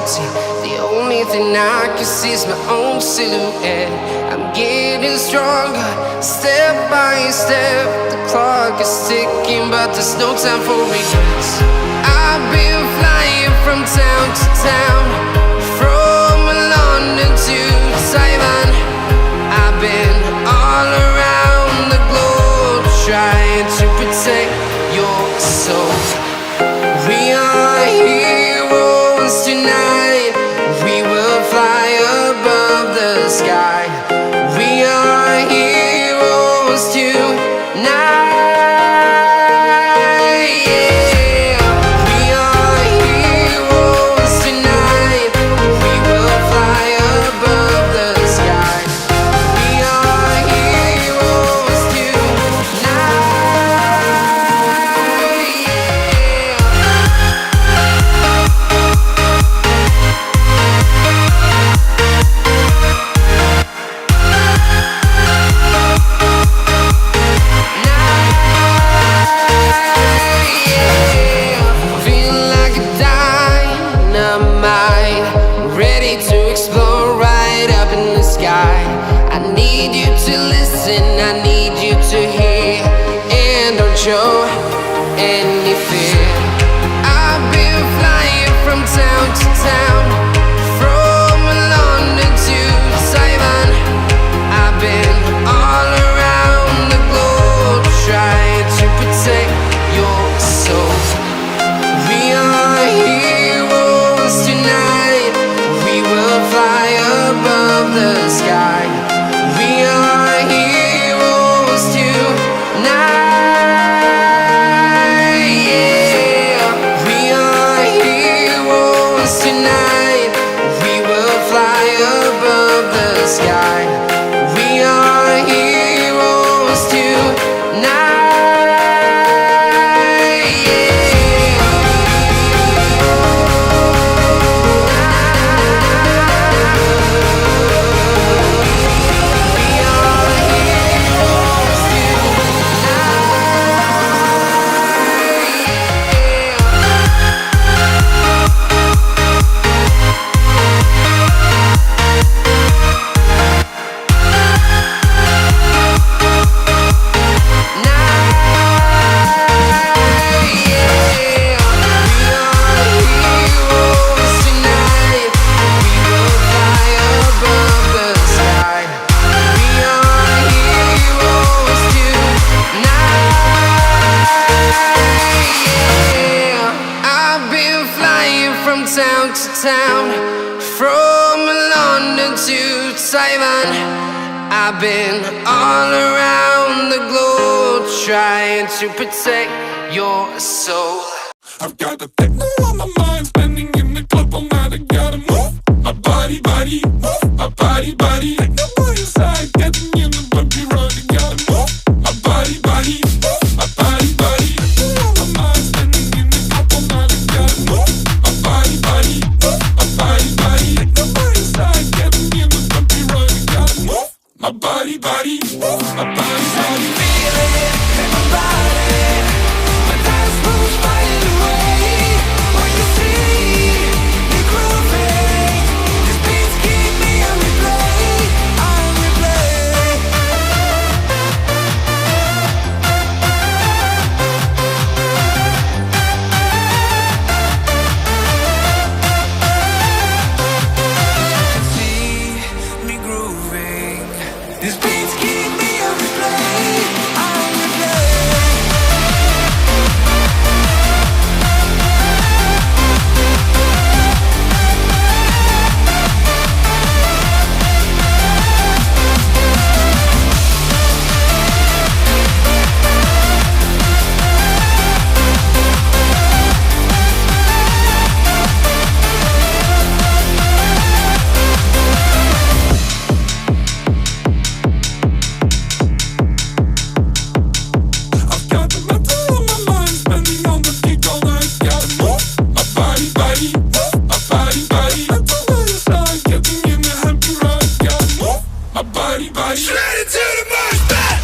empty. The only thing I can see is my own silhouette. I'm getting stronger, step by step. The clock is ticking, but there's no time for regrets. I've been flying from town to town, from London to Taiwan. I've been all around the globe, trying to protect your soul. We are heroes tonight. We will fly above the sky. We are heroes tonight. Yeah. We are heroes tonight. We will fly above the sky. We are heroes tonight. Show any fear. I've been flying from town to town, from London to Taiwan. I've been all around the globe, trying to protect your soul. We are heroes tonight. We will fly above the sky. We are heroes tonight. Tonight, we will fly above the sky. We are heroes tonight. Town to town, from London to Taiwan. I've been all around the globe, trying to protect your soul. I've got the techno on my mind, spending in the club all night. I gotta move my body, move my body. Techno by your side, getting in the bumpy ride. I gotta move my body, move my body. Techno on my mind, spending in the club all night. I gotta move my body, move my body. Techno by your side, getting in the bumpy ride. I gotta move my body, move my body. Feel it in my body. My dance moves fading away. When you see me grooving, these beats keep me on replay. On replay. See me grooving. These beats keep me on replay. On replay. I've got the metal on my mind, spending on the beat all night. Gotta move my body, move my body. Metal by your side, getting in the happy ride. Gotta move my body. Straight into the mosh pit.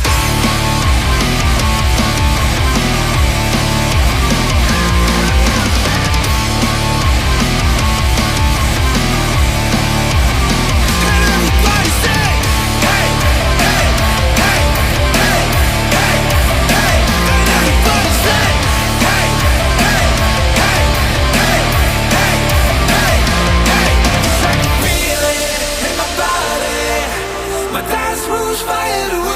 moves fired away.